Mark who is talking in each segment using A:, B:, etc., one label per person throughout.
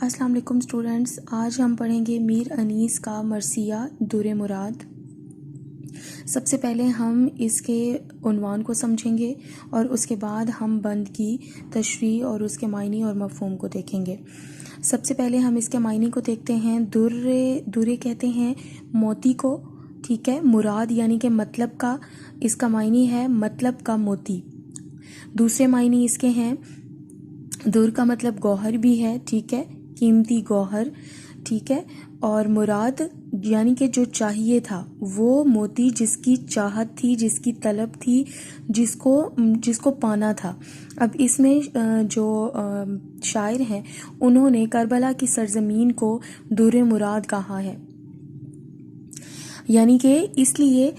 A: السلام علیکم اسٹوڈنٹس، آج ہم پڑھیں گے میر انیس کا مرثیہ در مراد۔ سب سے پہلے ہم اس کے عنوان کو سمجھیں گے اور اس کے بعد ہم بند کی تشریح اور اس کے معنی اور مفہوم کو دیکھیں گے۔ سب سے پہلے ہم اس کے معنی کو دیکھتے ہیں۔ درے کہتے ہیں موتی کو، ٹھیک ہے۔ مراد یعنی کہ مطلب کا، اس کا معنی ہے مطلب کا موتی۔ دوسرے معنی اس کے ہیں، در کا مطلب گوہر بھی ہے، ٹھیک ہے، قیمتی گوہر، ٹھیک ہے۔ اور مراد یعنی کہ جو چاہیے تھا، وہ موتی جس کی چاہت تھی، جس کی طلب تھی، جس کو پانا تھا۔ اب اس میں جو شاعر ہیں انہوں نے کربلا کی سرزمین کو در مراد کہا ہے، یعنی کہ اس لیے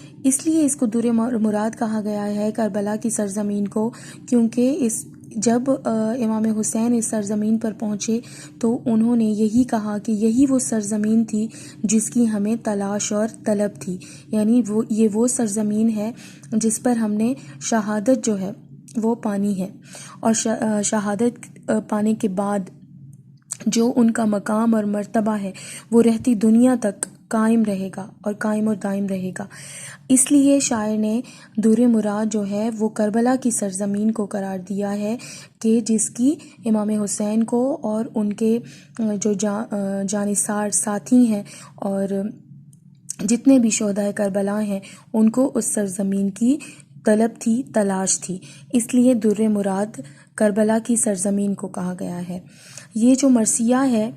A: اس کو در مراد کہا گیا ہے کربلا کی سرزمین کو، کیونکہ جب امام حسین اس سرزمین پر پہنچے تو انہوں نے یہی کہا کہ یہی وہ سرزمین تھی جس کی ہمیں تلاش اور طلب تھی، یعنی یہ وہ سرزمین ہے جس پر ہم نے شہادت جو ہے وہ پانی ہے، اور شہادت پانے کے بعد جو ان کا مقام اور مرتبہ ہے وہ رہتی دنیا تک قائم رہے گا اور قائم اور دائم رہے گا۔ اس لیے شاعر نے در مراد جو ہے وہ کربلا کی سرزمین کو قرار دیا ہے کہ جس کی امام حسین کو اور ان کے جو جانثار ساتھی ہیں اور جتنے بھی شہدائے کربلا ہیں ان کو اس سرزمین کی طلب تھی، تلاش تھی، اس لیے در مراد کربلا کی سرزمین کو کہا گیا ہے۔ یہ جو مرثیہ ہے،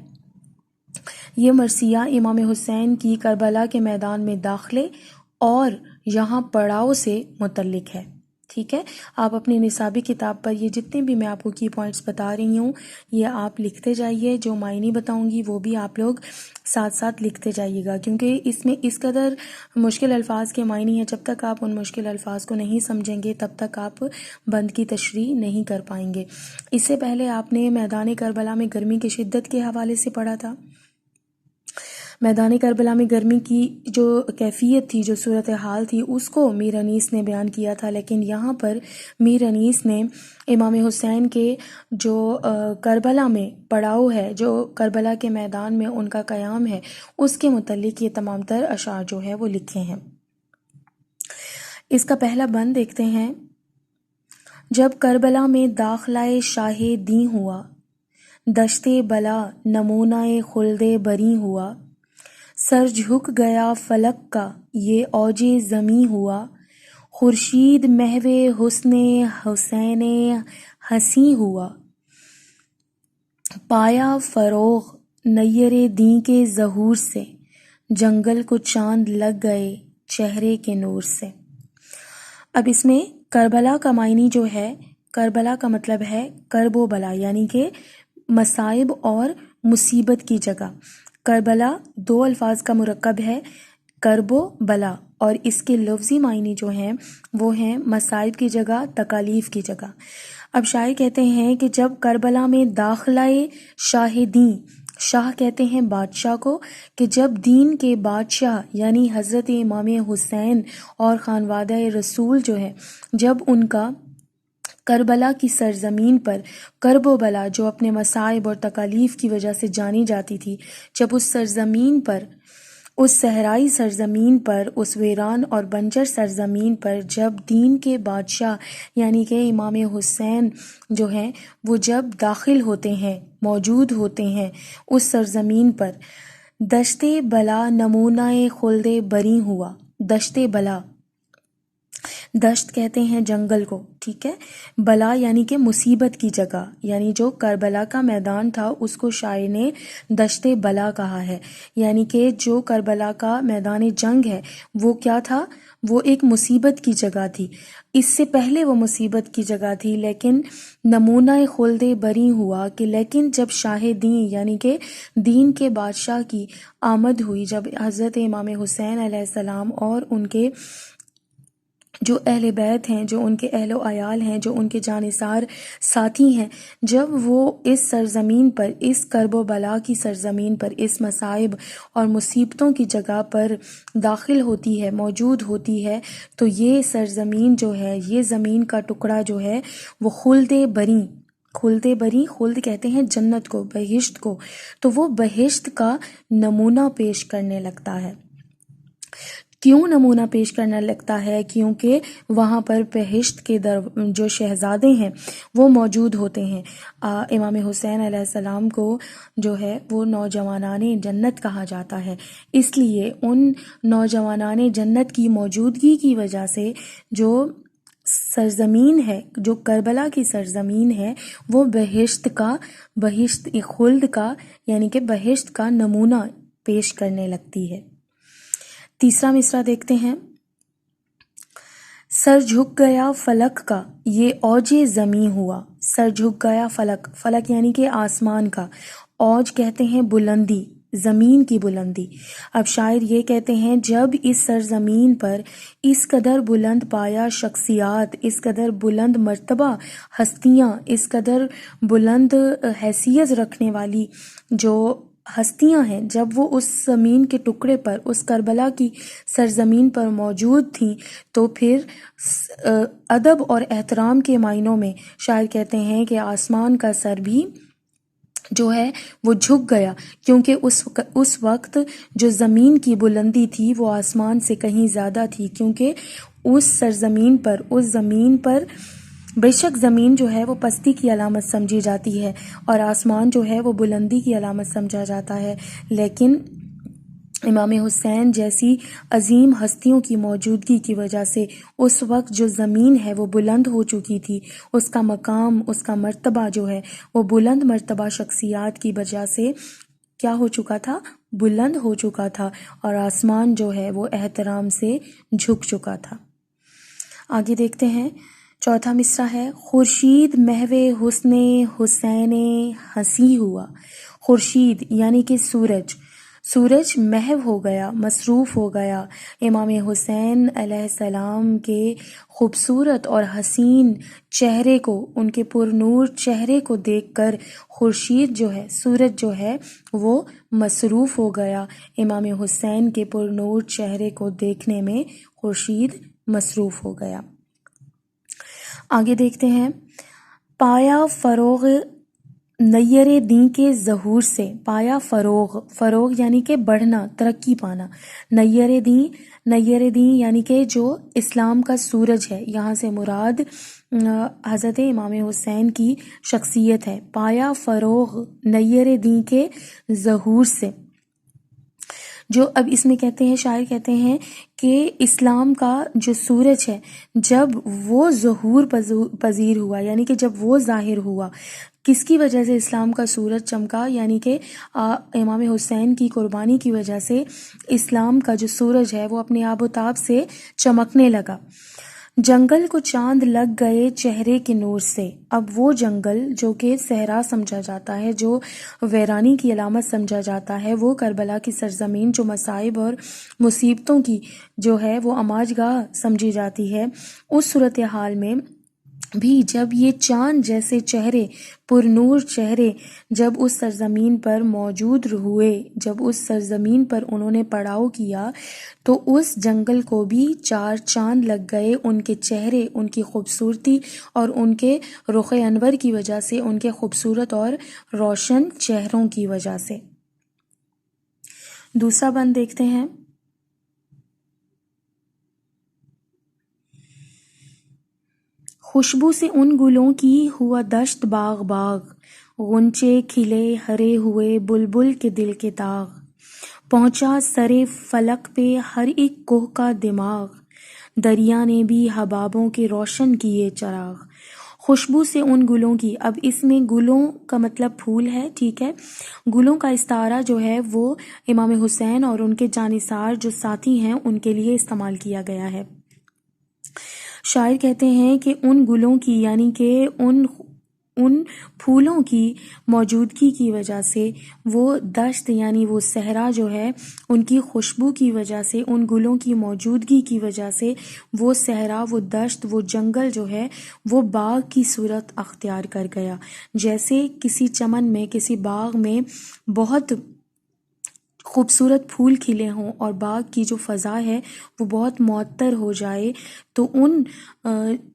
A: یہ مرثیہ امام حسین کی کربلا کے میدان میں داخلے اور یہاں پڑاؤ سے متعلق ہے، ٹھیک ہے۔ آپ اپنی نصابی کتاب پر یہ جتنے بھی میں آپ کو کی پوائنٹس بتا رہی ہوں یہ آپ لکھتے جائیے، جو معنی بتاؤں گی وہ بھی آپ لوگ ساتھ ساتھ لکھتے جائیے گا، کیونکہ اس میں اس قدر مشکل الفاظ کے معنی ہیں، جب تک آپ ان مشکل الفاظ کو نہیں سمجھیں گے تب تک آپ بند کی تشریح نہیں کر پائیں گے۔ اس سے پہلے آپ نے میدان کربلا میں گرمی کی شدت کے حوالے سے پڑھا تھا۔ میدان کربلا میں گرمی کی جو کیفیت تھی، جو صورتحال تھی، اس کو میر انیس نے بیان کیا تھا، لیکن یہاں پر میر انیس نے امام حسین کے جو کربلا میں پڑاؤ ہے، جو کربلا کے میدان میں ان کا قیام ہے، اس کے متعلق یہ تمام تر اشعار جو ہے وہ لکھے ہیں۔ اس کا پہلا بند دیکھتے ہیں۔ جب کربلا میں داخلہ شاہ دیں ہوا، دشت بلا نمونہ خلد بری ہوا، سر جھک گیا فلک کا یہ اوج زمیں ہوا، خورشید محو حسن حسین حسیں ہوا، پایا فروغ نیر دیں کے ظہور سے، جنگل کو چاند لگ گئے چہرے کے نور سے۔ اب اس میں کربلا کا معنی جو ہے، کربلا کا مطلب ہے کرب و بلا، یعنی کہ مصائب اور مصیبت کی جگہ۔ کربلا دو الفاظ کا مرکب ہے، کرب و بلا، اور اس کے لفظی معنی جو ہیں وہ ہیں مصائب کی جگہ، تکالیف کی جگہ۔ اب شاعر کہتے ہیں کہ جب کربلا میں داخلہ شاہ دیں، شاہ کہتے ہیں بادشاہ کو، کہ جب دین کے بادشاہ یعنی حضرت امام حسین اور خانوادہ رسول جو ہے، جب ان کا کربلا کی سرزمین پر کرب و بلا جو اپنے مصائب اور تکالیف کی وجہ سے جانی جاتی تھی، جب اس سرزمین پر، اس صحرائی سرزمین پر، اس ویران اور بنجر سرزمین پر جب دین کے بادشاہ یعنی کہ امام حسین جو ہیں وہ جب داخل ہوتے ہیں، موجود ہوتے ہیں اس سرزمین پر، دشت بلا نمونہ خلد بری ہوا۔ دشت بلا، دشت کہتے ہیں جنگل کو، ٹھیک ہے، بلا یعنی کہ مصیبت کی جگہ، یعنی جو کربلا کا میدان تھا اس کو شاعر نے دشت بلا کہا ہے، یعنی کہ جو کربلا کا میدان جنگ ہے وہ کیا تھا، وہ ایک مصیبت کی جگہ تھی، اس سے پہلے وہ مصیبت کی جگہ تھی، لیکن نمونہ خلد بری ہوا کہ لیکن جب شاہ دین یعنی کہ دین کے بادشاہ کی آمد ہوئی، جب حضرت امام حسین علیہ السلام اور ان کے جو اہل بیت ہیں، جو ان کے اہل و عیال ہیں، جو ان کے جانثار ساتھی ہیں، جب وہ اس سرزمین پر، اس کرب و بلا کی سرزمین پر، اس مصائب اور مصیبتوں کی جگہ پر داخل ہوتی ہے، موجود ہوتی ہے، تو یہ سرزمین جو ہے، یہ زمین کا ٹکڑا جو ہے وہ خلد بری، خلد بری، خلد کہتے ہیں جنت کو، بہشت کو، تو وہ بہشت کا نمونہ پیش کرنے لگتا ہے۔ کیوں نمونہ پیش کرنا لگتا ہے؟ کیونکہ وہاں پر بہشت کے جو شہزادے ہیں وہ موجود ہوتے ہیں۔ امام حسین علیہ السلام کو جو ہے وہ نوجوانان جنت کہا جاتا ہے، اس لیے ان نوجوانان جنت کی موجودگی کی وجہ سے جو سرزمین ہے، جو کربلا کی سرزمین ہے، وہ بہشت خلد کا یعنی کہ بہشت کا نمونہ پیش کرنے لگتی ہے۔ تیسرا مصرع دیکھتے ہیں۔ سر جھک گیا فلک کا یہ اوج زمیں ہوا، سر جھک گیا فلک، فلک یعنی کہ آسمان کا، اوج کہتے ہیں بلندی، زمین کی بلندی۔ اب شاعر یہ کہتے ہیں جب اس سرزمین پر اس قدر بلند پایا شخصیات، اس قدر بلند مرتبہ ہستیاں، اس قدر بلند حیثیت رکھنے والی جو ہستیاں ہیں، جب وہ اس زمین کے ٹکڑے پر، اس کربلا کی سرزمین پر موجود تھیں، تو پھر ادب اور احترام کے معنوں میں شاعر کہتے ہیں کہ آسمان کا سر بھی جو ہے وہ جھک گیا، کیونکہ اس وقت جو زمین کی بلندی تھی وہ آسمان سے کہیں زیادہ تھی، کیونکہ اس سرزمین پر، اس زمین پر بے شک زمین جو ہے وہ پستی کی علامت سمجھی جاتی ہے اور آسمان جو ہے وہ بلندی کی علامت سمجھا جاتا ہے، لیکن امام حسین جیسی عظیم ہستیوں کی موجودگی کی وجہ سے اس وقت جو زمین ہے وہ بلند ہو چکی تھی، اس کا مقام، اس کا مرتبہ جو ہے وہ بلند مرتبہ شخصیات کی وجہ سے کیا ہو چکا تھا؟ بلند ہو چکا تھا، اور آسمان جو ہے وہ احترام سے جھک چکا تھا۔ آگے دیکھتے ہیں، چوتھا مصرع ہے۔ خورشید محو حسن حسین ہنسی ہوا، خورشید یعنی کہ سورج محو ہو گیا، مصروف ہو گیا، امام حسین علیہ السلام کے خوبصورت اور حسین چہرے کو، ان کے پرنور چہرے کو دیکھ کر خورشید جو ہے، سورج جو ہے وہ مصروف ہو گیا، امام حسین کے پرنور چہرے کو دیکھنے میں خورشید مصروف ہو گیا۔ آگے دیکھتے ہیں، پایا فروغ نیر دین کے ظہور سے، پایا فروغ یعنی کہ بڑھنا، ترقی پانا، نیر دین یعنی کہ جو اسلام کا سورج ہے، یہاں سے مراد حضرت امام حسین کی شخصیت ہے۔ پایا فروغ نیر دین کے ظہور سے، جو اب اس میں کہتے ہیں، شاعر کہتے ہیں کہ اسلام کا جو سورج ہے جب وہ ظہور پذیر ہوا، یعنی کہ جب وہ ظاہر ہوا، کس کی وجہ سے اسلام کا سورج چمکا؟ یعنی کہ امام حسین کی قربانی کی وجہ سے اسلام کا جو سورج ہے وہ اپنے آب و تاب سے چمکنے لگا۔ جنگل کو چاند لگ گئے چہرے کے نور سے، اب وہ جنگل جو کہ صحرا سمجھا جاتا ہے، جو ویرانی کی علامت سمجھا جاتا ہے، وہ کربلا کی سرزمین جو مصائب اور مصیبتوں کی جو ہے وہ آماج گاہ سمجھی جاتی ہے، اس صورتحال میں بھی جب یہ چاند جیسے چہرے، پرنور چہرے جب اس سرزمین پر موجود ہوئے، جب اس سرزمین پر انہوں نے پڑاؤ کیا، تو اس جنگل کو بھی چار چاند لگ گئے، ان کے چہرے، ان کی خوبصورتی اور ان کے رخ انور کی وجہ سے، ان کے خوبصورت اور روشن چہروں کی وجہ سے۔ دوسرا بند دیکھتے ہیں، خوشبو سے ان گلوں کی ہوا دشت باغ باغ، غنچے کھلے ہرے ہوئے بلبل کے دل کے داغ، پہنچا سرے فلک پہ ہر ایک کوہ کا دماغ، دریا نے بھی حبابوں کے روشن کیے چراغ۔ خوشبو سے ان گلوں کی، اب اس میں گلوں کا مطلب پھول ہے، ٹھیک ہے، گلوں کا استعارہ جو ہے وہ امام حسین اور ان کے جانثار جو ساتھی ہیں ان کے لیے استعمال کیا گیا ہے۔ شاعر کہتے ہیں کہ ان گلوں کی یعنی کہ ان پھولوں کی موجودگی کی وجہ سے وہ دشت یعنی وہ صحرا جو ہے، ان کی خوشبو کی وجہ سے، ان گلوں کی موجودگی کی وجہ سے وہ صحرا، وہ دشت، وہ جنگل جو ہے وہ باغ کی صورت اختیار کر گیا۔ جیسے کسی چمن میں، کسی باغ میں بہت خوبصورت پھول کھلے ہوں اور باغ کی جو فضا ہے وہ بہت معطر ہو جائے، تو ان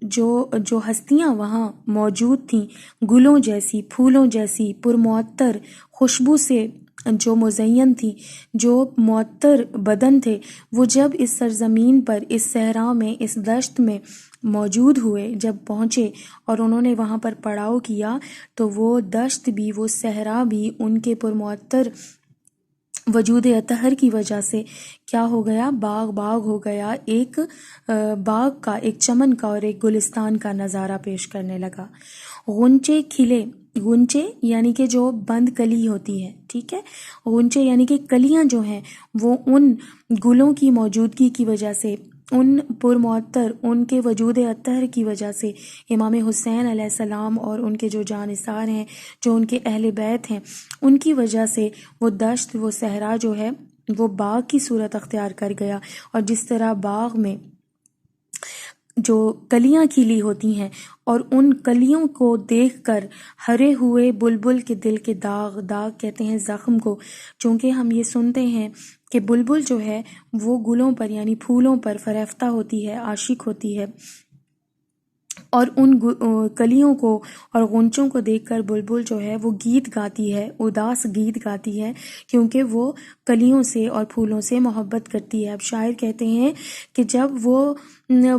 A: جو ہستیاں وہاں موجود تھیں، گلوں جیسی، پھولوں جیسی، پرمعطر خوشبو سے جو مزین تھی، جو معطر بدن تھے، وہ جب اس سرزمین پر، اس صحرا میں، اس دشت میں موجود ہوئے، جب پہنچے اور انہوں نے وہاں پر پڑاؤ کیا، تو وہ دشت بھی، وہ صحرا بھی ان کے پرمعطر وجود اطہر کی وجہ سے کیا ہو گیا؟ باغ ہو گیا، ایک باغ کا، ایک چمن کا اور ایک گلستان کا نظارہ پیش کرنے لگا۔ غنچے کھلے، غنچے یعنی کہ جو بند کلی ہوتی ہے، ٹھیک ہے، غنچے یعنی کہ کلیاں جو ہیں وہ ان گلوں کی موجودگی کی وجہ سے، ان پرمعطر، ان کے وجود اطہر کی وجہ سے، امام حسین علیہ السلام اور ان کے جو جانثار ہیں، جو ان کے اہل بیت ہیں، ان کی وجہ سے وہ دشت، وہ صحرا جو ہے وہ باغ کی صورت اختیار کر گیا۔ اور جس طرح باغ میں جو کلیاں کھلی ہوتی ہیں اور ان کلیوں کو دیکھ کر ہرے ہوئے بلبل کے دل کے داغ کہتے ہیں زخم کو، چونکہ ہم یہ سنتے ہیں کہ بلبل جو ہے وہ گلوں پر یعنی پھولوں پر فریفتہ ہوتی ہے، عاشق ہوتی ہے، اور ان کلیوں کو اور غنچوں کو دیکھ کر بلبل جو ہے وہ گیت گاتی ہے، اداس گیت گاتی ہے، کیونکہ وہ کلیوں سے اور پھولوں سے محبت کرتی ہے۔ اب شاعر کہتے ہیں کہ جب وہ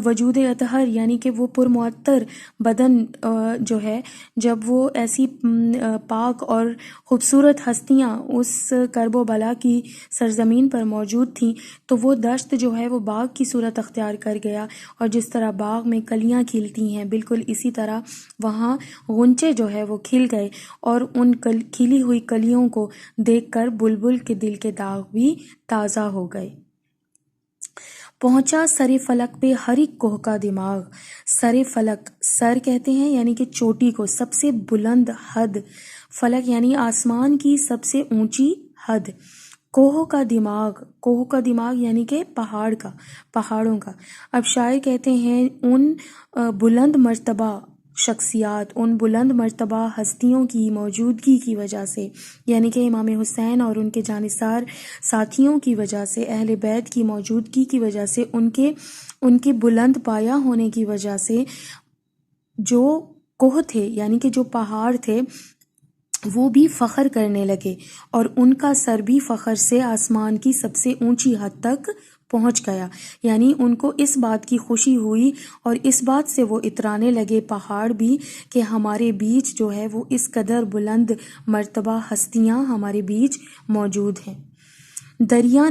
A: وجود اطہر یعنی کہ وہ پرمعطر بدن جو ہے، جب وہ ایسی پاک اور خوبصورت ہستیاں اس کرب و بلا کی سرزمین پر موجود تھیں، تو وہ دشت جو ہے وہ باغ کی صورت اختیار کر گیا، اور جس طرح باغ میں کلیاں کھلتی ہیں، بالکل اسی طرح وہاں غنچے جو ہے وہ کھل گئے، اور ان کھلی ہوئی کلیوں کو دیکھ کر بلبل کے دل کے داغ بھی تازہ ہو گئے۔ پہنچا سر فلک پہ ہر ایک کوہ کا دماغ۔ سر فلک، سر کہتے ہیں یعنی کہ چوٹی کو، سب سے بلند حد، فلک یعنی آسمان کی سب سے اونچی حد، کوہ کا دماغ یعنی کہ پہاڑوں کا۔ اب شاعر کہتے ہیں ان بلند مرتبہ شخصیات، ان بلند مرتبہ ہستیوں کی موجودگی کی وجہ سے، یعنی کہ امام حسین اور ان کے جانثار ساتھیوں کی وجہ سے، اہل بیت کی موجودگی کی وجہ سے، ان کے بلند پایا ہونے کی وجہ سے، جو کوہ تھے یعنی کہ جو پہاڑ تھے وہ بھی فخر کرنے لگے، اور ان کا سر بھی فخر سے آسمان کی سب سے اونچی حد تک پہنچ گیا، یعنی ان کو اس بات کی خوشی ہوئی اور اس بات سے وہ اترانے لگے پہاڑ بھی کہ ہمارے بیچ جو ہے وہ اس قدر بلند مرتبہ ہستیاں ہمارے بیچ موجود ہیں۔ دریا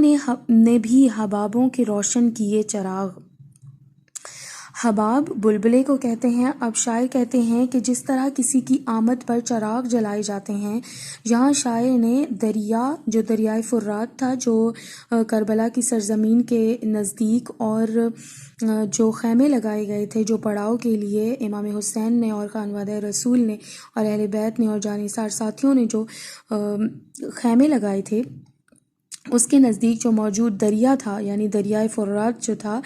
A: نے بھی حبابوں کے روشن کیے چراغ۔ حباب بلبلے کو کہتے ہیں۔ اب شاعر کہتے ہیں کہ جس طرح کسی کی آمد پر چراغ جلائے جاتے ہیں، یہاں شاعر نے دریا، جو دریائے فرات تھا، جو کربلا کی سرزمین کے نزدیک، اور جو خیمے لگائے گئے تھے، جو پڑاؤ کے لیے امام حسین نے اور خانوادہ رسول نے اور اہل بیت نے اور جانثار ساتھیوں نے جو خیمے لگائے تھے، اس کے نزدیک جو موجود دریا تھا یعنی دریائے فرات جو تھا،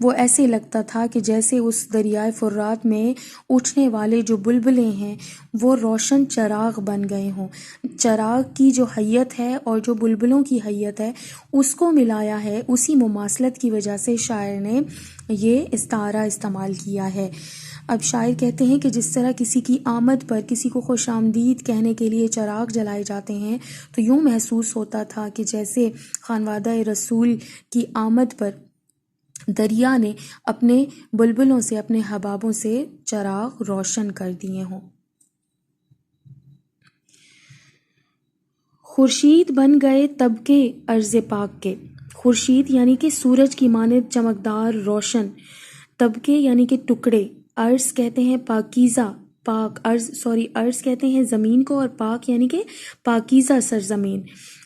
A: وہ ایسے لگتا تھا کہ جیسے اس دریائے فرات میں اٹھنے والے جو بلبلے ہیں وہ روشن چراغ بن گئے ہوں۔ چراغ کی جو حیت ہے اور جو بلبلوں کی حیت ہے اس کو ملایا ہے، اسی مماثلت کی وجہ سے شاعر نے یہ استعارہ استعمال کیا ہے۔ اب شاعر کہتے ہیں کہ جس طرح کسی کی آمد پر کسی کو خوش آمدید کہنے کے لیے چراغ جلائے جاتے ہیں، تو یوں محسوس ہوتا تھا کہ جیسے خانوادہ رسول کی آمد پر دریا نے اپنے بلبلوں سے، اپنے حبابوں سے چراغ روشن کر دیے ہوں۔ خورشید بن گئے طبقے عرض پاک کے۔ خورشید یعنی کہ سورج کی مانند چمکدار روشن، طبقے یعنی کہ ٹکڑے، عرض کہتے ہیں پاکیزہ، عرض کہتے ہیں زمین کو، اور پاک یعنی کہ پاکیزہ سرزمین۔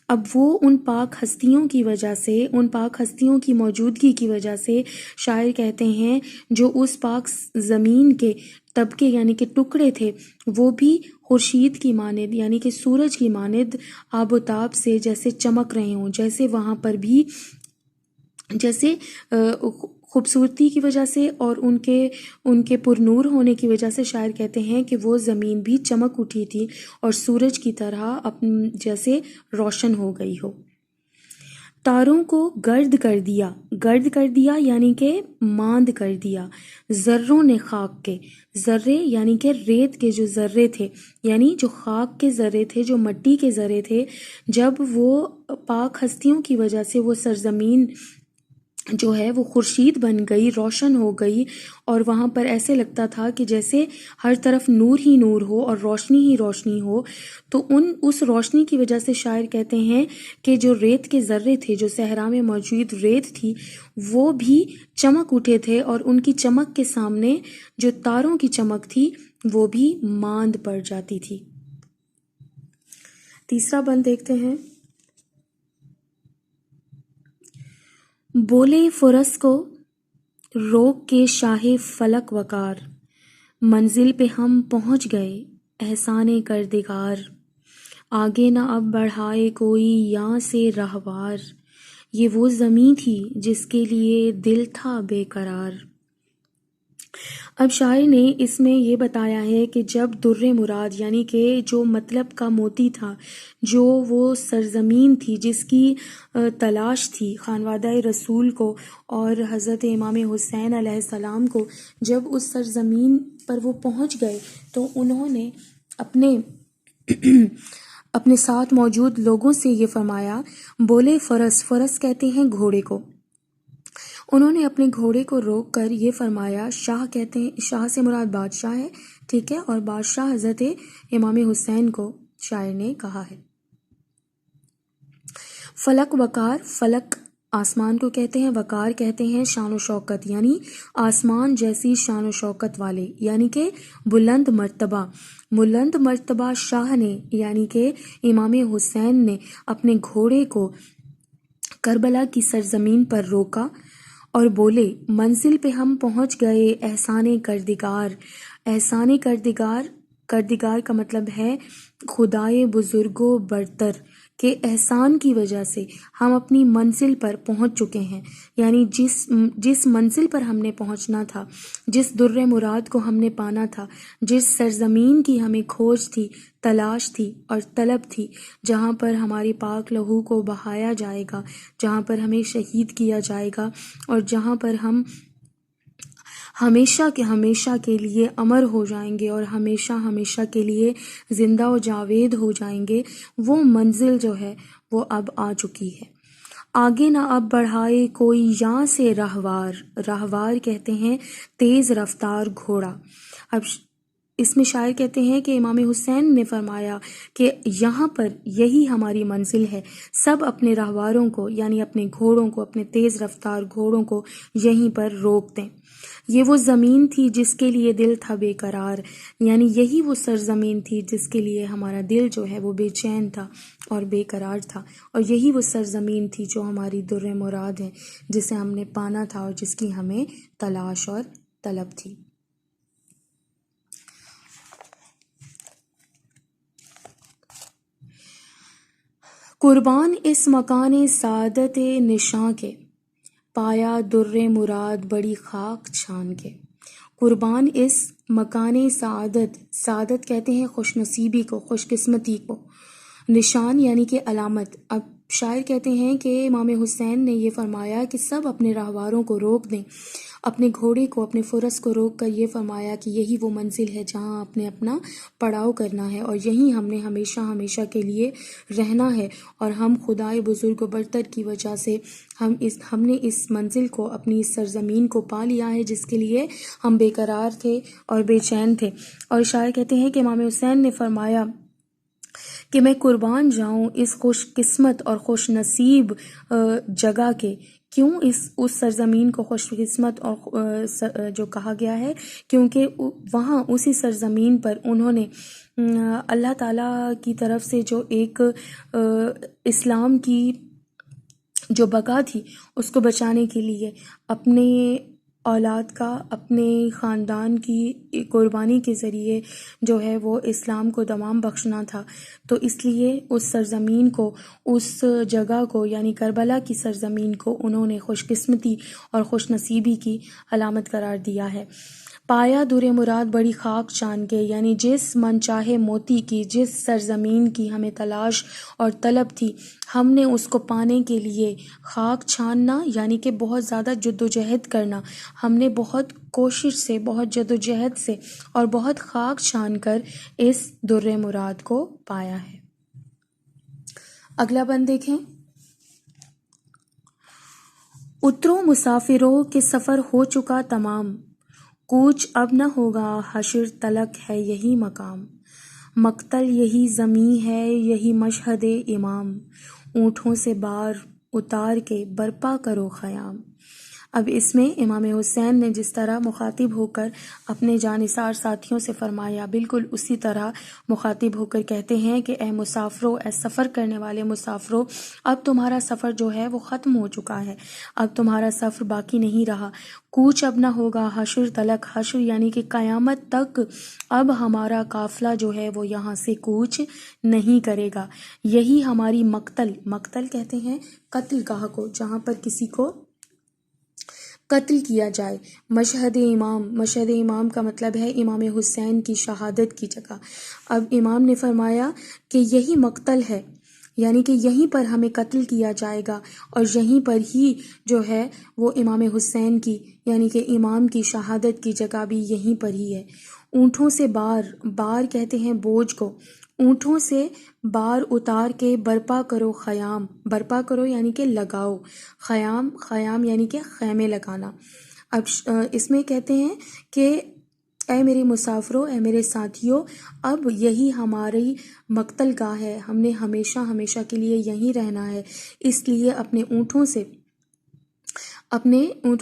A: اب وہ ان پاک ہستیوں کی وجہ سے، ان پاک ہستیوں کی موجودگی کی وجہ سے شاعر کہتے ہیں جو اس پاک زمین کے طبقے یعنی کہ ٹکڑے تھے، وہ بھی خورشید کی مانند یعنی کہ سورج کی مانند آب و تاب سے جیسے چمک رہے ہوں، جیسے وہاں پر بھی جیسے خوبصورتی کی وجہ سے اور ان کے پرنور ہونے کی وجہ سے شاعر کہتے ہیں کہ وہ زمین بھی چمک اٹھی تھی اور سورج کی طرح جیسے روشن ہو گئی ہو۔ تاروں کو گرد کر دیا یعنی کہ ماند کر دیا، ذروں نے خاک کے، ذرے یعنی کہ ریت کے جو ذرے تھے، یعنی جو خاک کے ذرے تھے، جو مٹی کے ذرے تھے، جب وہ پاک ہستیوں کی وجہ سے وہ سرزمین جو ہے وہ خورشید بن گئی، روشن ہو گئی، اور وہاں پر ایسے لگتا تھا کہ جیسے ہر طرف نور ہی نور ہو اور روشنی ہی روشنی ہو، تو اس روشنی کی وجہ سے شاعر کہتے ہیں کہ جو ریت کے ذرے تھے، جو صحرا میں موجود ریت تھی، وہ بھی چمک اٹھے تھے، اور ان کی چمک کے سامنے جو تاروں کی چمک تھی وہ بھی ماند پڑ جاتی تھی۔ تیسرا بند دیکھتے ہیں۔ بولے فرس کو روک کے شاہ فلک وقار، منزل پہ ہم پہنچ گئے احسان کردگار، آگے نہ اب بڑھائے کوئی یہاں سے رہوار، یہ وہ زمین تھی جس کے لیے دل تھا بے قرار۔ اب شاعر نے اس میں یہ بتایا ہے کہ جب در مراد یعنی کہ جو مطلب کا موتی تھا، جو وہ سرزمین تھی جس کی تلاش تھی خانوادہ رسول کو اور حضرت امام حسین علیہ السلام کو، جب اس سرزمین پر وہ پہنچ گئے تو انہوں نے اپنے ساتھ موجود لوگوں سے یہ فرمایا، بولے فرس کہتے ہیں گھوڑے کو، انہوں نے اپنے گھوڑے کو روک کر یہ فرمایا، شاہ کہتے ہیں، شاہ سے مراد بادشاہ ہے، ٹھیک ہے، اور بادشاہ حضرت امام حسین کو شاعر نے کہا ہے۔ فلک وقار، فلک آسمان کو کہتے ہیں، وقار کہتے ہیں شان و شوکت، یعنی آسمان جیسی شان و شوکت والے، یعنی کہ بلند مرتبہ شاہ نے یعنی کہ امام حسین نے اپنے گھوڑے کو کربلا کی سرزمین پر روکا اور بولے، منزل پہ ہم پہنچ گئے احسان کردگار کا مطلب ہے خدائے بزرگ و برتر کے احسان کی وجہ سے ہم اپنی منزل پر پہنچ چکے ہیں، یعنی جس منزل پر ہم نے پہنچنا تھا، جس در مراد کو ہم نے پانا تھا، جس سرزمین کی ہمیں کھوج تھی، تلاش تھی اور طلب تھی، جہاں پر ہمارے پاک لہو کو بہایا جائے گا، جہاں پر ہمیں شہید کیا جائے گا، اور جہاں پر ہم ہمیشہ کے لیے امر ہو جائیں گے اور ہمیشہ کے لیے زندہ و جاوید ہو جائیں گے، وہ منزل جو ہے وہ اب آ چکی ہے۔ آگے نہ اب بڑھائے کوئی یہاں سے راہوار کہتے ہیں تیز رفتار گھوڑا۔ اب اس میں شاعر کہتے ہیں کہ امام حسین نے فرمایا کہ یہاں پر یہی ہماری منزل ہے، سب اپنے راہواروں کو یعنی اپنے گھوڑوں کو، اپنے تیز رفتار گھوڑوں کو یہیں پر روک دیں۔ یہ وہ زمین تھی جس کے لیے دل تھا بے قرار، یعنی یہی وہ سرزمین تھی جس کے لیے ہمارا دل جو ہے وہ بے چین تھا اور بے قرار تھا، اور یہی وہ سرزمین تھی جو ہماری در مراد ہے، جسے ہم نے پانا تھا اور جس کی ہمیں تلاش اور طلب تھی۔ قربان اس مکان سعادت نشاں کے، پایا در مراد بڑی خاک چھان کے۔ قربان اس مکان سعادت کہتے ہیں خوش نصیبی کو، خوش قسمتی کو، نشان یعنی کہ علامت۔ اب شاعر کہتے ہیں کہ امام حسین نے یہ فرمایا کہ سب اپنے راہواروں کو روک دیں، اپنے گھوڑے کو، اپنے فرس کو روک کر یہ فرمایا کہ یہی وہ منزل ہے جہاں آپ نے اپنا پڑاؤ کرنا ہے، اور یہیں ہم نے ہمیشہ کے لیے رہنا ہے، اور ہم خدائے بزرگ و برتر کی وجہ سے ہم نے اس منزل کو، اپنی اس سرزمین کو پا لیا ہے جس کے لیے ہم بے قرار تھے اور بے چین تھے۔ اور شاعر کہتے ہیں کہ امام حسین نے فرمایا کہ میں قربان جاؤں اس خوش قسمت اور خوش نصیب جگہ کے۔ کیوں اس سرزمین کو خوش قسمت اور جو کہا گیا ہے؟ کیونکہ وہاں اسی سرزمین پر انہوں نے اللہ تعالیٰ کی طرف سے جو ایک اسلام کی جو بقا تھی اس کو بچانے کے لیے اپنے اولاد کا، اپنے خاندان کی قربانی کے ذریعے جو ہے وہ اسلام کو دوام بخشنا تھا، تو اس لیے اس سرزمین کو، اس جگہ کو یعنی کربلا کی سرزمین کو انہوں نے خوش قسمتی اور خوش نصیبی کی علامت قرار دیا ہے۔ پایا در مراد بڑی خاک چان کے، یعنی جس من چاہے موتی کی، جس سرزمین کی ہمیں تلاش اور طلب تھی، ہم نے اس کو پانے کے لیے خاک چھاننا یعنی کہ بہت زیادہ جد و جہد کرنا، ہم نے بہت کوشش سے، بہت جد و جہد سے اور بہت خاک چھان کر اس در مراد کو پایا ہے۔ اگلا بند دیکھیں، اترو مسافروں کے سفر ہو چکا تمام، کوچ اب نہ ہوگا حشر تلک ہے یہی مقام، مقتل یہی زمیں ہے یہی مشہد امام، اونٹوں سے بار اتار کے برپا کرو خیام۔ اب اس میں امام حسین نے جس طرح مخاطب ہو کر اپنے جانثار ساتھیوں سے فرمایا، بالکل اسی طرح مخاطب ہو کر کہتے ہیں کہ اے مسافرو، اے سفر کرنے والے مسافرو، اب تمہارا سفر جو ہے وہ ختم ہو چکا ہے، اب تمہارا سفر باقی نہیں رہا، کوچ اب نہ ہوگا حشر تلک، حشر یعنی کہ قیامت تک اب ہمارا قافلہ جو ہے وہ یہاں سے کوچ نہیں کرے گا، یہی ہماری مقتل کہتے ہیں قتل گاہ کو، جہاں پر کسی کو قتل کیا جائے، مشہد امام کا مطلب ہے امام حسین کی شہادت کی جگہ۔ اب امام نے فرمایا کہ یہی مقتل ہے، یعنی کہ یہیں پر ہمیں قتل کیا جائے گا، اور یہیں پر ہی جو ہے وہ امام حسین کی یعنی کہ امام کی شہادت کی جگہ بھی یہیں پر ہی ہے۔ اونٹوں سے بار کہتے ہیں بوجھ کو، اونٹوں سے بار اتار کے برپا کرو خیام، برپا کرو یعنی کہ لگاؤ، خیام یعنی کہ خیمے لگانا۔ اب اس میں کہتے ہیں کہ اے میرے مسافروں، اے میرے ساتھیوں، اب یہی ہماری مقتل گاہ ہے، ہم نے ہمیشہ کے لیے یہیں رہنا ہے، اس لیے اپنے اونٹوں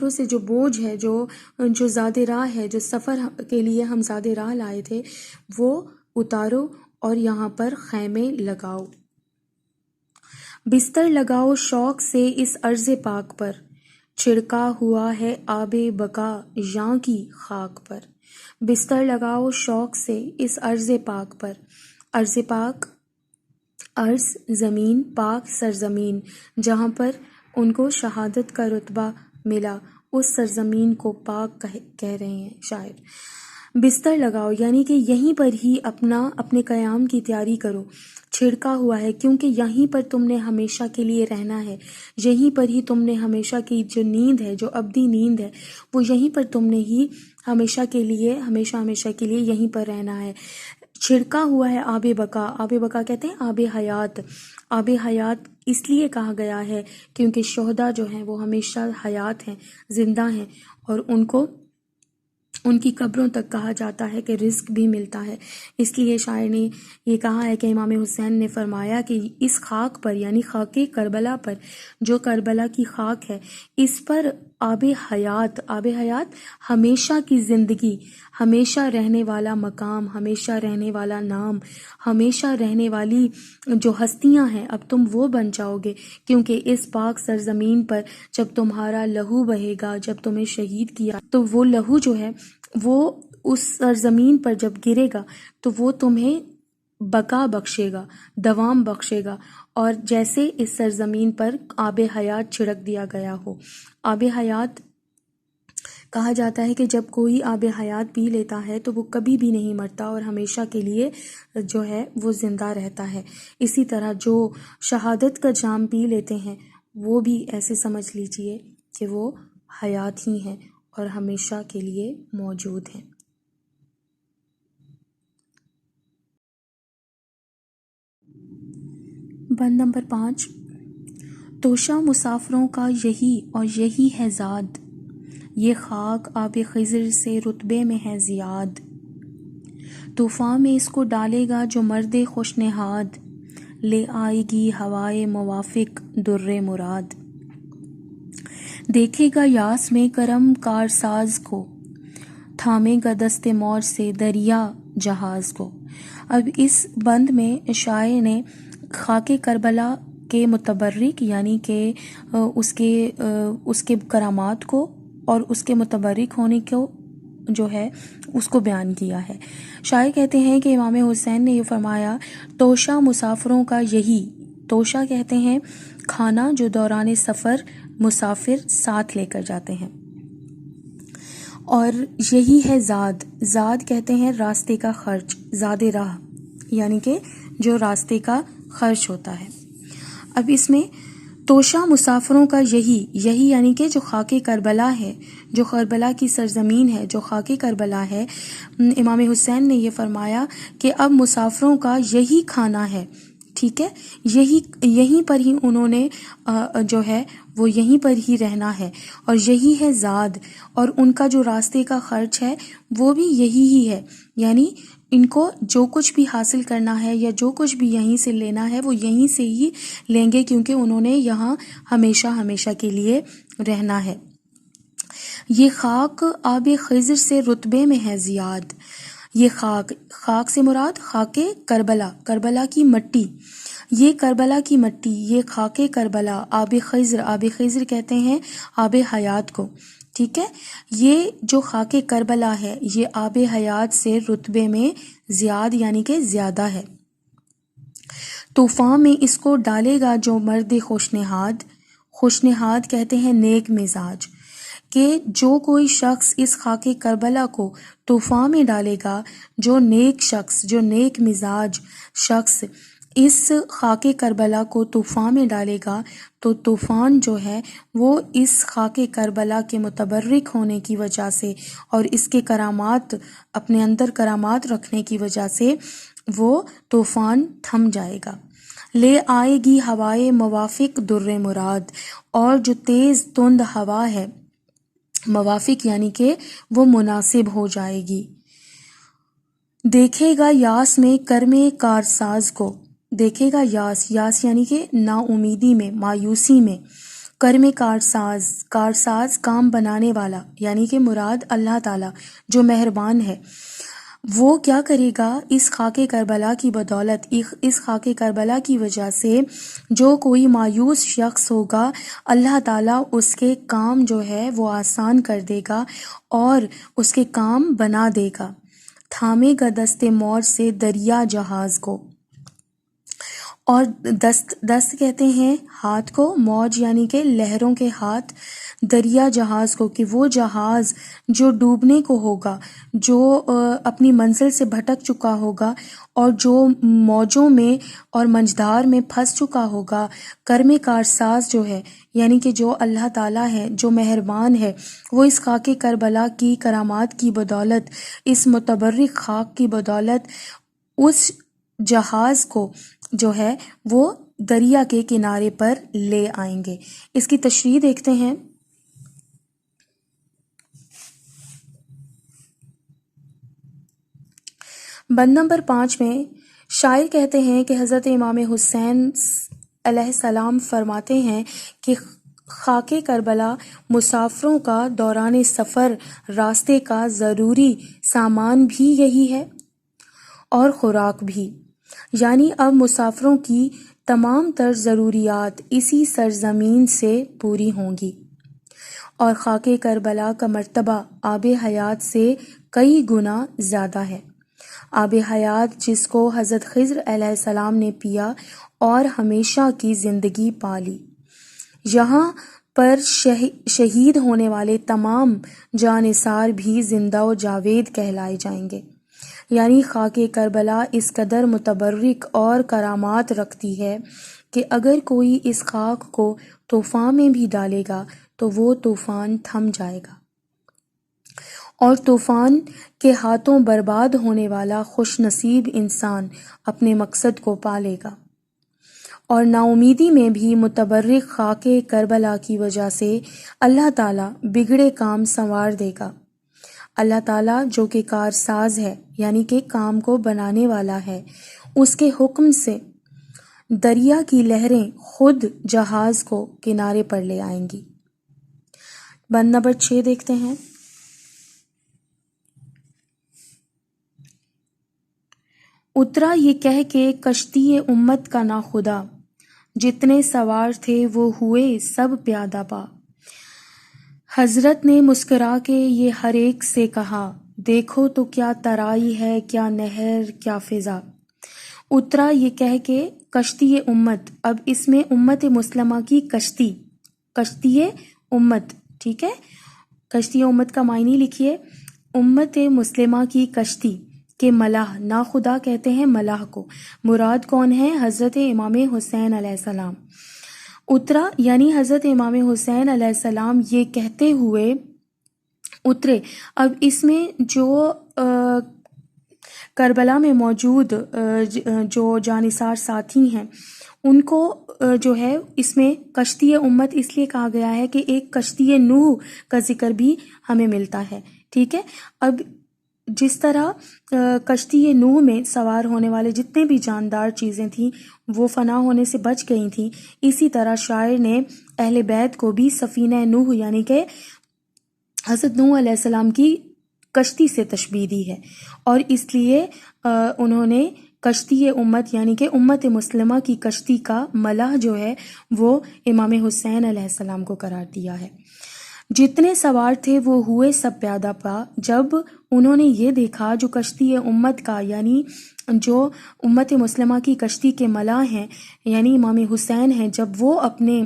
A: سے جو بوجھ ہے، جو زیادہ راہ ہے، جو سفر کے لیے ہم زیادہ راہ لائے تھے، وہ اتارو اور یہاں پر خیمے لگاؤ۔ بستر لگاؤ شوق سے اس ارض پاک پر، چھڑکا ہوا ہے آب بقا یاں کی خاک پر۔ بستر لگاؤ شوق سے اس ارض پاک پر، ارض پاک، ارض زمین، پاک سرزمین، جہاں پر ان کو شہادت کا رتبہ ملا، اس سرزمین کو پاک کہہ رہے ہیں شاعر۔ بستر لگاؤ یعنی کہ یہیں پر ہی اپنے قیام کی تیاری کرو، چھڑکا ہوا ہے کیونکہ یہیں پر تم نے ہمیشہ کے لیے رہنا ہے، یہیں پر ہی تم نے ہمیشہ کی جو نیند ہے، جو ابدی نیند ہے، وہ یہیں پر تم نے ہی ہمیشہ کے لیے یہیں پر رہنا ہے۔ چھڑکا ہوا ہے آب بقا کہتے ہیں آب حیات، آب حیات اس لیے کہا گیا ہے کیونکہ شہداء جو ہیں وہ ہمیشہ حیات ہیں، زندہ ہیں، اور ان کی قبروں تک کہا جاتا ہے کہ رزق بھی ملتا ہے، اس لیے شاعر نے یہ کہا ہے کہ امام حسین نے فرمایا کہ اس خاک پر یعنی خاک کربلا پر، جو کربلا کی خاک ہے، اس پر آب حیات ہمیشہ کی زندگی، ہمیشہ رہنے والا مقام، ہمیشہ رہنے والا نام، ہمیشہ رہنے والی جو ہستیاں ہیں، اب تم وہ بن جاؤ گے، کیونکہ اس پاک سرزمین پر جب تمہارا لہو بہے گا، جب تمہیں شہید کیا تو وہ لہو جو ہے وہ اس سرزمین پر جب گرے گا تو وہ تمہیں بقا بخشے گا، دوام بخشے گا، اور جیسے اس سرزمین پر آب حیات چھڑک دیا گیا ہو۔ آب حیات کہا جاتا ہے کہ جب کوئی آب حیات پی لیتا ہے تو وہ کبھی بھی نہیں مرتا اور ہمیشہ کے لیے جو ہے وہ زندہ رہتا ہے۔ اسی طرح جو شہادت کا جام پی لیتے ہیں وہ بھی ایسے سمجھ لیجئے کہ وہ حیات ہی ہیں اور ہمیشہ کے لیے موجود ہیں۔ بند نمبر 5، توشہ مسافروں کا یہی ہے زاد، یہ خاک آب خضر سے رتبے میں ہے زیاد، طوفان میں اس کو ڈالے گا جو مرد خوش نہاد، لے آئے گی ہوائے موافق در مراد، دیکھے گا یاس میں کرم کارساز کو، تھامے گا دست موج سے دریا جہاز کو۔ اب اس بند میں شاعر نے خاک کربلا کے متبرک یعنی کہ اس کے کرامات کو اور اس کے متبرک ہونے کو جو ہے اس کو بیان کیا ہے۔ شاعر کہتے ہیں کہ امام حسین نے یہ فرمایا، توشہ مسافروں کا توشہ کہتے ہیں کھانا جو دوران سفر مسافر ساتھ لے کر جاتے ہیں، اور یہی ہے زاد. زاد کہتے ہیں راستے کا خرچ، زاد راہ یعنی کہ جو راستے کا خرچ ہوتا ہے. اب اس میں توشہ مسافروں کا یہی یعنی کہ جو خاک کربلا ہے، جو کربلا کی سرزمین ہے، جو خاک کربلا ہے، امام حسین نے یہ فرمایا کہ اب مسافروں کا یہی کھانا ہے. ٹھیک ہے، یہیں پر ہی انہوں نے جو ہے وہ یہیں پر ہی رہنا ہے، اور یہی ہے زاد. اور ان کا جو راستے کا خرچ ہے وہ بھی یہی ہی ہے، یعنی ان کو جو کچھ بھی حاصل کرنا ہے یا جو کچھ بھی یہیں سے لینا ہے وہ یہیں سے ہی لیں گے، کیونکہ انہوں نے یہاں ہمیشہ کے لیے رہنا ہے. یہ خاک آب خضر سے رتبے میں ہے زیاد. یہ خاک سے مراد خاک کربلا کی مٹی. یہ کربلا کی مٹی، یہ خاک کربلا، آب خضر کہتے ہیں آب حیات کو. ٹھیک ہے، یہ جو خاک کربلا ہے یہ آب حیات سے رتبے میں زیاد یعنی کہ زیادہ ہے. طوفان میں اس کو ڈالے گا جو مرد خوشنہاد کہتے ہیں نیک مزاج، کہ جو کوئی شخص اس خاک کربلا کو طوفان میں ڈالے گا، جو نیک مزاج شخص اس خاک کربلا کو طوفان میں ڈالے گا، تو طوفان جو ہے وہ اس خاک کربلا کے متبرک ہونے کی وجہ سے اور اس کے کرامات، اپنے اندر کرامات رکھنے کی وجہ سے وہ طوفان تھم جائے گا. لے آئے گی ہوائے موافق در مراد. اور جو تیز تند ہوا ہے، موافق یعنی کہ وہ مناسب ہو جائے گی. دیکھے گا یاس میں کرم کارساز کو. دیکھے گا یاس یعنی کہ نا امیدی میں، مایوسی میں. کرم کارساز کام بنانے والا، یعنی کہ مراد اللہ تعالی جو مہربان ہے. وہ کیا کرے گا؟ اس خاک کربلا کی بدولت، اس خاک کربلا کی وجہ سے جو کوئی مایوس شخص ہوگا، اللہ تعالیٰ اس کے کام جو ہے وہ آسان کر دے گا اور اس کے کام بنا دے گا. تھامے گا دست موج سے دریا جہاز کو. اور دست کہتے ہیں ہاتھ کو، موج یعنی کہ لہروں کے ہاتھ، دریا جہاز کو، کہ وہ جہاز جو ڈوبنے کو ہوگا، جو اپنی منزل سے بھٹک چکا ہوگا اور جو موجوں میں اور منجدار میں پھنس چکا ہوگا، کرم کارساز جو ہے یعنی کہ جو اللہ تعالیٰ ہے، جو مہربان ہے، وہ اس خاک کربلا کی کرامات کی بدولت، اس متبرک خاک کی بدولت اس جہاز کو جو ہے وہ دریا کے کنارے پر لے آئیں گے. اس کی تشریح دیکھتے ہیں. بند نمبر 5 میں شاعر کہتے ہیں کہ حضرت امام حسین علیہ السلام فرماتے ہیں کہ خاک کربلا مسافروں کا دوران سفر راستے کا ضروری سامان بھی یہی ہے اور خوراک بھی، یعنی اب مسافروں کی تمام تر ضروریات اسی سرزمین سے پوری ہوں گی. اور خاک کربلا کا مرتبہ آب حیات سے کئی گنا زیادہ ہے. آب حیات جس کو حضرت خضر علیہ السلام نے پیا اور ہمیشہ کی زندگی پا لی. یہاں پر شہید ہونے والے تمام جانثار بھی زندہ و جاوید کہلائے جائیں گے. یعنی خاک کربلا اس قدر متبرک اور کرامات رکھتی ہے کہ اگر کوئی اس خاک کو طوفان میں بھی ڈالے گا تو وہ طوفان تھم جائے گا، اور طوفان کے ہاتھوں برباد ہونے والا خوش نصیب انسان اپنے مقصد کو پا لے گا. اور نا امیدی میں بھی متبرک خاک کربلا کی وجہ سے اللہ تعالیٰ بگڑے کام سنوار دے گا. اللہ تعالیٰ جو کہ کارساز ہے یعنی کہ کام کو بنانے والا ہے، اس کے حکم سے دریا کی لہریں خود جہاز کو کنارے پر لے آئیں گی. بند نمبر 6 دیکھتے ہیں. اترا یہ کہہ کے کشتی امت کا ناخدا، جتنے سوار تھے وہ ہوئے سب پیادہ پا. حضرت نے مسکرا کے یہ ہر ایک سے کہا، دیکھو تو کیا ترائی ہے، کیا نہر، کیا فضا. اترا یہ کہہ کے کشتی امت، اب اس میں امت مسلمہ کی کشتی امت، ٹھیک ہے، کشتی امت کا معنی لکھیے، امت مسلمہ کی کشتی کے ملاح، نا خدا کہتے ہیں ملاح کو، مراد کون ہے؟ حضرت امام حسین علیہ السلام۔ اترا یعنی حضرت امام حسین علیہ السلام یہ کہتے ہوئے اترے۔ اب اس میں جو کربلا میں موجود جو جانثار ساتھی ہیں ان کو جو ہے اس میں کشتی امت اس لیے کہا گیا ہے کہ ایک کشتی نوح کا ذکر بھی ہمیں ملتا ہے، ٹھیک ہے۔ اب جس طرح کشتی نوح میں سوار ہونے والے جتنے بھی جاندار چیزیں تھیں وہ فنا ہونے سے بچ گئی تھیں، اسی طرح شاعر نے اہل بیت کو بھی سفینہ نوح یعنی کہ حضرت نوح علیہ السلام کی کشتی سے تشبیہ دی ہے، اور اس لیے انہوں نے کشتی امت یعنی کہ امت مسلمہ کی کشتی کا ملاح جو ہے وہ امام حسین علیہ السلام کو قرار دیا ہے۔ جتنے سوار تھے وہ ہوئے سب پیادہ پا، جب انہوں نے یہ دیکھا جو کشتی امت کا یعنی جو امت مسلمہ کی کشتی کے ملاح ہیں یعنی امام حسین ہیں، جب وہ اپنے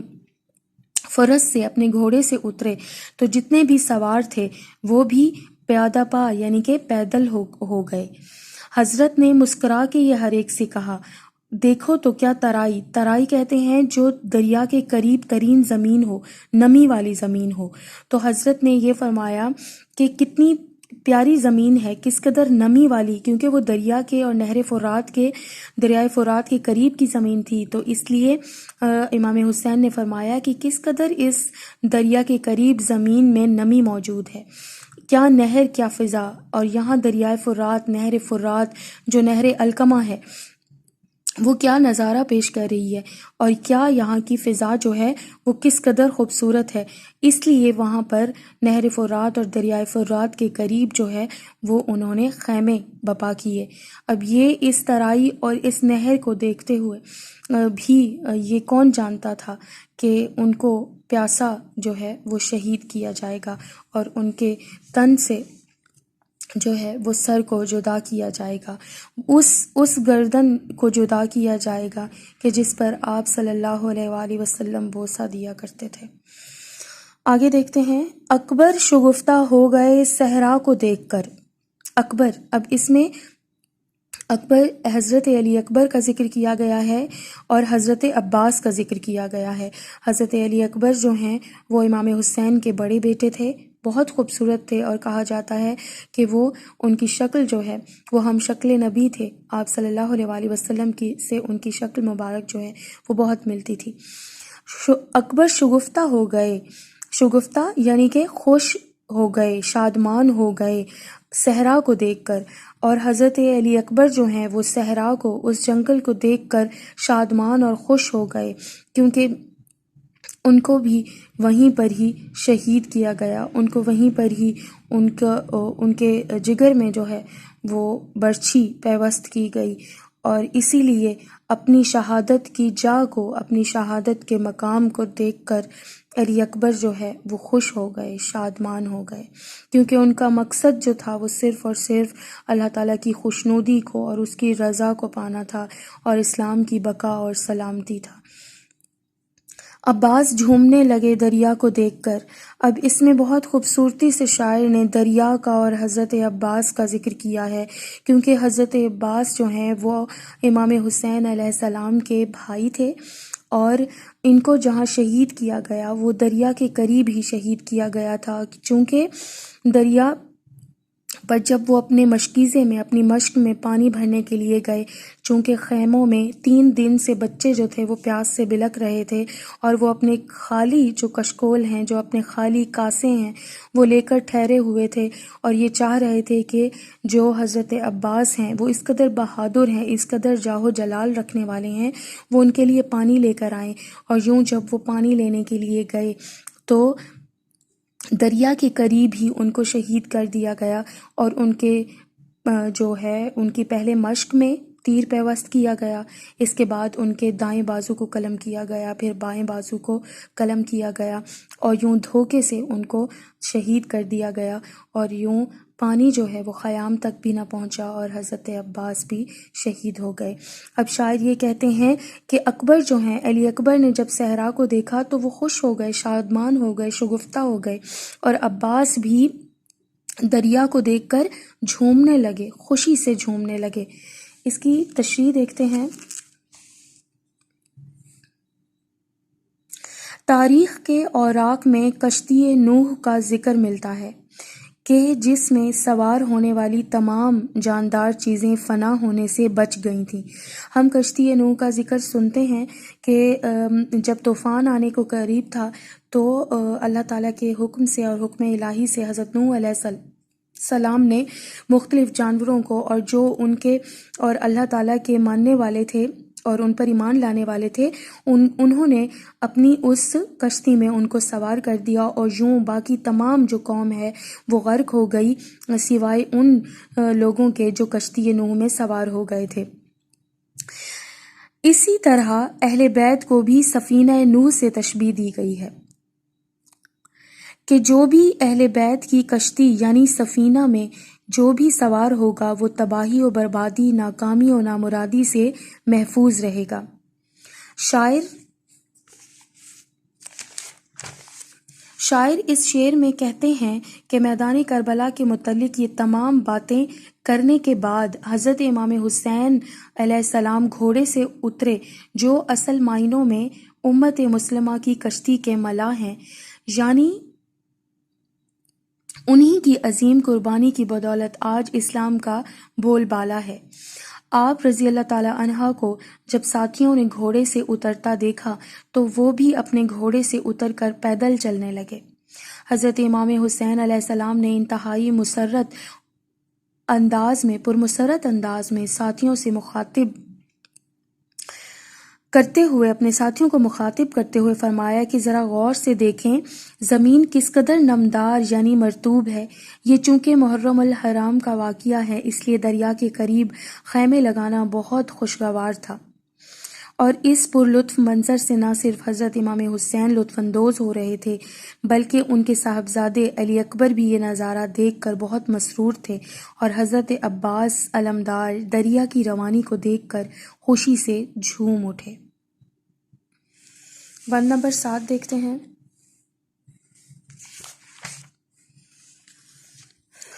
A: فرس سے اپنے گھوڑے سے اترے تو جتنے بھی سوار تھے وہ بھی پیادہ پا یعنی کہ پیدل ہو گئے۔ حضرت نے مسکرا کے یہ ہر ایک سے کہا، دیکھو تو کیا ترائی، ترائی کہتے ہیں جو دریا کے قریب ترین زمین ہو، نمی والی زمین ہو۔ تو حضرت نے یہ فرمایا کہ کتنی پیاری زمین ہے، کس قدر نمی والی، کیونکہ وہ دریا کے اور دریائے فرات کے قریب کی زمین تھی، تو اس لیے امام حسین نے فرمایا کہ کس قدر اس دریا کے قریب زمین میں نمی موجود ہے، کیا نہر کیا فضا، اور یہاں دریائے فرات، نہر فرات جو نہر القمہ ہے وہ کیا نظارہ پیش کر رہی ہے، اور کیا یہاں کی فضا جو ہے وہ کس قدر خوبصورت ہے۔ اس لیے وہاں پر نہر فرات اور دریائے فرات کے قریب جو ہے وہ انہوں نے خیمے بپا کیے۔ اب یہ اس ترائی اور اس نہر کو دیکھتے ہوئے بھی یہ کون جانتا تھا کہ ان کو پیاسا جو ہے وہ شہید کیا جائے گا اور ان کے تن سے جو ہے وہ سر کو جدا کیا جائے گا، اس گردن کو جدا کیا جائے گا کہ جس پر آپ صلی اللہ علیہ وآلہ وسلم بوسہ دیا کرتے تھے۔ آگے دیکھتے ہیں، اکبر شگفتہ ہو گئے صحرا کو دیکھ کر۔ اکبر، اب اس میں اکبر حضرت علی اکبر کا ذکر کیا گیا ہے اور حضرت عباس کا ذکر کیا گیا ہے۔ حضرت علی اکبر جو ہیں وہ امام حسین کے بڑے بیٹے تھے، بہت خوبصورت تھے، اور کہا جاتا ہے کہ وہ ان کی شکل جو ہے وہ ہم شکل نبی تھے، آپ صلی اللہ علیہ وآلہ وسلم کی سے ان کی شکل مبارک جو ہے وہ بہت ملتی تھی۔ اکبر شگفتہ ہو گئے، شگفتہ یعنی کہ خوش ہو گئے، شادمان ہو گئے صحرا کو دیکھ کر، اور حضرت علی اکبر جو ہیں وہ صحرا کو، اس جنگل کو دیکھ کر شادمان اور خوش ہو گئے، کیونکہ ان کو بھی وہیں پر ہی شہید کیا گیا، ان کو وہیں پر ہی ان کے جگر میں جو ہے وہ برچھی پیوست کی گئی، اور اسی لیے اپنی شہادت کی جا کو، اپنی شہادت کے مقام کو دیکھ کر علی اکبر جو ہے وہ خوش ہو گئے، شادمان ہو گئے، کیونکہ ان کا مقصد جو تھا وہ صرف اور صرف اللہ تعالیٰ کی خوشنودی کو اور اس کی رضا کو پانا تھا، اور اسلام کی بقا اور سلامتی تھا۔ عباس جھومنے لگے دریا کو دیکھ کر۔ اب اس میں بہت خوبصورتی سے شاعر نے دریا کا اور حضرت عباس کا ذکر کیا ہے، کیونکہ حضرت عباس جو ہیں وہ امام حسین علیہ السلام کے بھائی تھے، اور ان کو جہاں شہید کیا گیا وہ دریا کے قریب ہی شہید کیا گیا تھا، چونکہ دریا پر جب وہ اپنے مشکیزے میں، اپنی مشق میں پانی بھرنے کے لیے گئے، چونکہ خیموں میں 3 دن سے بچے جو تھے وہ پیاس سے بلک رہے تھے، اور وہ اپنے خالی جو کشکول ہیں، جو اپنے خالی کاسے ہیں وہ لے کر ٹھہرے ہوئے تھے، اور یہ چاہ رہے تھے کہ جو حضرت عباس ہیں وہ اس قدر بہادر ہیں، اس قدر جاہ و جلال رکھنے والے ہیں، وہ ان کے لیے پانی لے کر آئیں، اور یوں جب وہ پانی لینے کے لیے گئے تو دریا کے قریب ہی ان کو شہید کر دیا گیا، اور ان کے جو ہے ان کی پہلے مشق میں تیر پیوست کیا گیا، اس کے بعد ان کے دائیں بازو کو قلم کیا گیا، پھر بائیں بازو کو قلم کیا گیا، اور یوں دھوکے سے ان کو شہید کر دیا گیا، اور یوں پانی جو ہے وہ خیام تک بھی نہ پہنچا اور حضرت عباس بھی شہید ہو گئے۔ اب شاعر یہ کہتے ہیں کہ اکبر جو ہیں، علی اکبر نے جب صحرا کو دیکھا تو وہ خوش ہو گئے، شادمان ہو گئے، شگفتہ ہو گئے، اور عباس بھی دریا کو دیکھ کر جھومنے لگے، خوشی سے جھومنے لگے۔ اس کی تشریح دیکھتے ہیں۔ تاریخ کے اوراق میں کشتی نوح کا ذکر ملتا ہے کہ جس میں سوار ہونے والی تمام جاندار چیزیں فنا ہونے سے بچ گئی تھیں۔ ہم کشتی نوح کا ذکر سنتے ہیں کہ جب طوفان آنے کو قریب تھا تو اللہ تعالیٰ کے حکم سے اور حکم الہی سے حضرت نوح علیہ السلام نے مختلف جانوروں کو اور جو ان کے اور اللہ تعالیٰ کے ماننے والے تھے اور ان پر ایمان لانے والے تھے، انہوں نے اپنی اس کشتی میں ان کو سوار کر دیا، اور یوں باقی تمام جو قوم ہے وہ غرق ہو گئی سوائے ان لوگوں کے جو کشتی نوح میں سوار ہو گئے تھے۔ اسی طرح اہل بیت کو بھی سفینہ نوح سے تشبیہ دی گئی ہے کہ جو بھی اہل بیت کی کشتی یعنی سفینہ میں جو بھی سوار ہوگا وہ تباہی و بربادی، ناکامی و نامرادی سے محفوظ رہے گا۔ شاعر اس شعر میں کہتے ہیں کہ میدان کربلا کے متعلق یہ تمام باتیں کرنے کے بعد حضرت امام حسین علیہ السلام گھوڑے سے اترے، جو اصل معنوں میں امت مسلمہ کی کشتی کے ملاح ہیں، یعنی انہی کی عظیم قربانی کی بدولت آج اسلام کا بول بالا ہے۔ آپ رضی اللہ تعالی عنہ کو جب ساتھیوں نے گھوڑے سے اترتا دیکھا تو وہ بھی اپنے گھوڑے سے اتر کر پیدل چلنے لگے۔ حضرت امام حسین علیہ السلام نے انتہائی پرمسرت انداز میں ساتھیوں سے اپنے ساتھیوں کو مخاطب کرتے ہوئے فرمایا کہ ذرا غور سے دیکھیں زمین کس قدر نمدار یعنی مرطوب ہے۔ یہ چونکہ محرم الحرام کا واقعہ ہے اس لیے دریا کے قریب خیمے لگانا بہت خوشگوار تھا، اور اس پرلطف منظر سے نہ صرف حضرت امام حسین لطف اندوز ہو رہے تھے بلکہ ان کے صاحبزادے علی اکبر بھی یہ نظارہ دیکھ کر بہت مسرور تھے، اور حضرت عباس علمدار دریا کی روانی کو دیکھ کر خوشی سے جھوم اٹھے۔ بند نمبر 7 دیکھتے ہیں،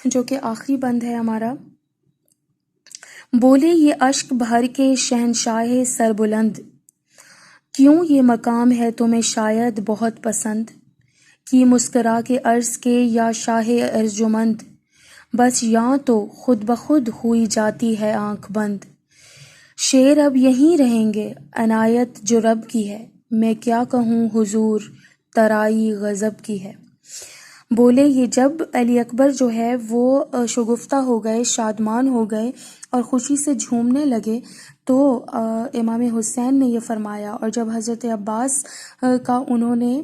A: جو کہ آخری بند ہے ہمارا۔ بولے یہ اشک بھر کے شہنشاہ سربلند، کیوں یہ مقام ہے تمہیں شاید بہت پسند، کی مسکرا کے عرض کے یا شاہ ارجمند، بس یاں تو خود بخود ہوئی جاتی ہے آنکھ بند، شعر اب یہیں رہیں گے عنایت جو رب کی ہے، میں کیا کہوں حضور ترائی غضب کی ہے۔ بولے یہ جب علی اکبر جو ہے وہ شگفتہ ہو گئے، شادمان ہو گئے اور خوشی سے جھومنے لگے تو امام حسین نے یہ فرمایا، اور جب حضرت عباس کا انہوں نے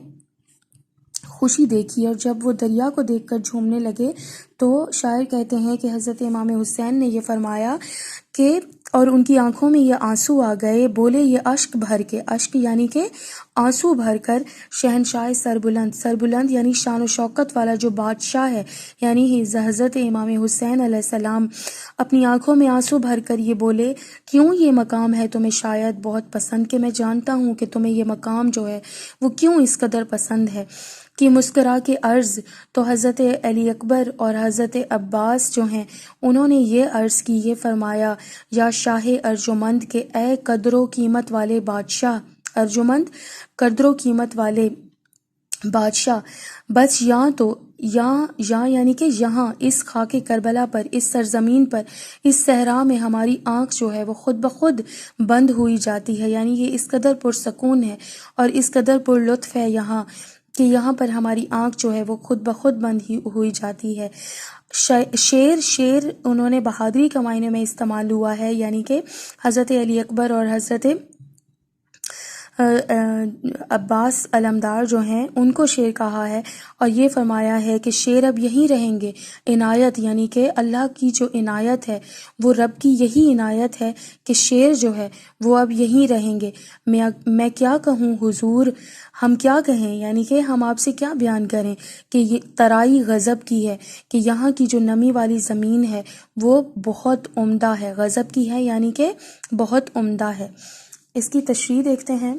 A: خوشی دیکھی اور جب وہ دریا کو دیکھ کر جھومنے لگے تو شاعر کہتے ہیں کہ حضرت امام حسین نے یہ فرمایا کہ اور ان کی آنکھوں میں یہ آنسو آ گئے، بولے یہ اشک بھر کے، اشک یعنی کہ آنسو بھر کر، شہنشاہ سربلند یعنی شان و شوکت والا جو بادشاہ ہے، یعنی حضرت امام حسین علیہ السلام اپنی آنکھوں میں آنسو بھر کر یہ بولے، کیوں یہ مقام ہے تمہیں شاید بہت پسند، کہ میں جانتا ہوں کہ تمہیں یہ مقام جو ہے وہ کیوں اس قدر پسند ہے، کہ مسکرا کے عرض، تو حضرت علی اکبر اور حضرت عباس جو ہیں انہوں نے یہ عرض کی، یہ فرمایا یا شاہ ارجمند کے اے قدر و قیمت والے بادشاہ، ارجمند قدر و قیمت والے بادشاہ، بس یہاں تو یہاں یعنی کہ یہاں اس خاک کربلا پر، اس سرزمین پر، اس صحرا میں ہماری آنکھ جو ہے وہ خود بخود بند ہوئی جاتی ہے، یعنی یہ اس قدر پرسکون ہے اور اس قدر پر لطف ہے یہاں کہ یہاں پر ہماری آنکھ جو ہے وہ خود بخود بند ہی ہوئی جاتی ہے۔ شعر انہوں نے بہادری کے معنی میں استعمال ہوا ہے، یعنی کہ حضرت علی اکبر اور حضرت عباس علمدار جو ہیں ان کو شیر کہا ہے، اور یہ فرمایا ہے کہ شیر اب یہیں رہیں گے۔ عنایت یعنی کہ اللہ کی جو عنایت ہے، وہ رب کی یہی عنایت ہے کہ شیر جو ہے وہ اب یہیں رہیں گے۔ میں کیا کہوں حضور، ہم کیا کہیں، یعنی کہ ہم آپ سے کیا بیان کریں کہ یہ ترائی غضب کی ہے، کہ یہاں کی جو نمی والی زمین ہے وہ بہت عمدہ ہے، غضب کی ہے یعنی کہ بہت عمدہ ہے۔ اس کی تشریح دیکھتے ہیں۔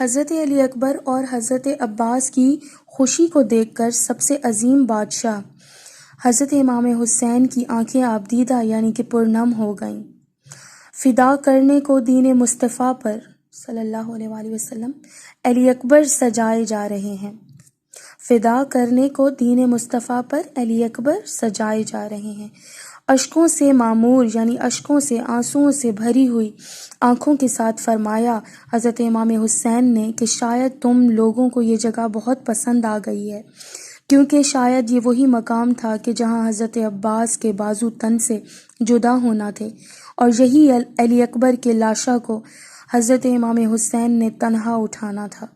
A: حضرت علی اکبر اور حضرت عباس کی خوشی کو دیکھ کر سب سے عظیم بادشاہ حضرت امام حسین کی آنکھیں آبدیدہ یعنی کہ پرنم ہو گئیں۔ فدا کرنے کو دین مصطفیٰ پر صلی اللہ علیہ وآلہ وسلم علی اکبر سجائے جا رہے ہیں۔ فدا کرنے کو دین مصطفیٰ پر علی اکبر سجائے جا رہے ہیں۔ اشکوں سے معمور یعنی اشکوں سے، آنسوؤں سے بھری ہوئی آنکھوں کے ساتھ فرمایا حضرت امام حسین نے کہ شاید تم لوگوں کو یہ جگہ بہت پسند آ گئی ہے، کیونکہ شاید یہ وہی مقام تھا کہ جہاں حضرت عباس کے بازو تن سے جدا ہونا تھے، اور یہی علی اکبر کے لاشا کو حضرت امام حسین نے تنہا اٹھانا تھا۔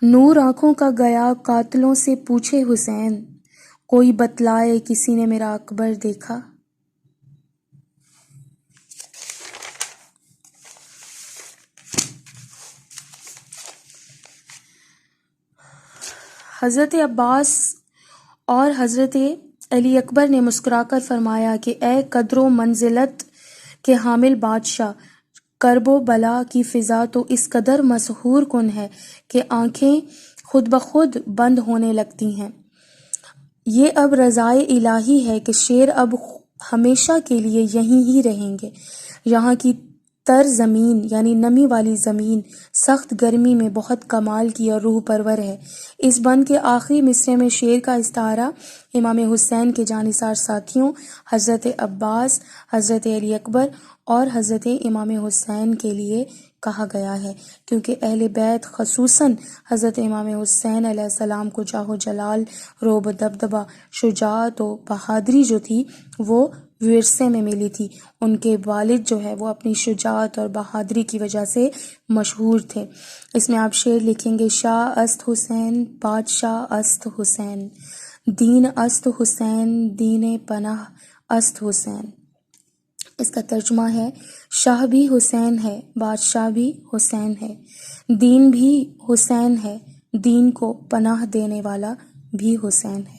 A: نور آنکھوں کا گیا قاتلوں سے پوچھے حسین، کوئی بتلائے کسی نے میرا اکبر دیکھا۔ حضرت عباس اور حضرت علی اکبر نے مسکرا کر فرمایا کہ اے قدر و منزلت کے حامل بادشاہ، کرب و بلا کی فضا تو اس قدر مسحور کن ہے کہ آنکھیں خود بخود بند ہونے لگتی ہیں۔ یہ اب رضائے الہی ہے کہ شیر اب ہمیشہ کے لیے یہیں ہی رہیں گے۔ یہاں کی تر زمین یعنی نمی والی زمین سخت گرمی میں بہت کمال کی اور روح پرور ہے۔ اس بند کے آخری مصرعے میں شیر کا استعارہ امام حسین کے جانثار ساتھیوں حضرت عباس، حضرت علی اکبر اور حضرت امام حسین کے لیے کہا گیا ہے، کیونکہ اہل بیت خصوصاً حضرت امام حسین علیہ السلام کو جاہ و جلال، رعب و دبدبہ، شجاعت و بہادری جو تھی وہ ورثے میں ملی تھی۔ ان کے والد جو ہے وہ اپنی شجاعت اور بہادری کی وجہ سے مشہور تھے۔ اس میں آپ شعر لکھیں گے: شاہ است حسین، بادشاہ است حسین، دین است حسین، دین پناہ است حسین۔ اس کا ترجمہ ہے: شاہ بھی حسین ہے، بادشاہ بھی حسین ہے، دین بھی حسین ہے، دین کو پناہ دینے والا بھی حسین ہے۔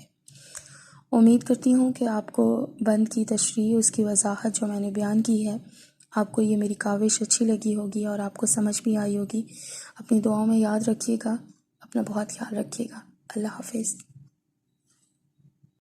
A: امید کرتی ہوں کہ آپ کو بند کی تشریح، اس کی وضاحت جو میں نے بیان کی ہے، آپ کو یہ میری کاوش اچھی لگی ہوگی اور آپ کو سمجھ بھی آئی ہوگی۔ اپنی دعاؤں میں یاد رکھیے گا، اپنا بہت خیال رکھیے گا۔ اللہ حافظ۔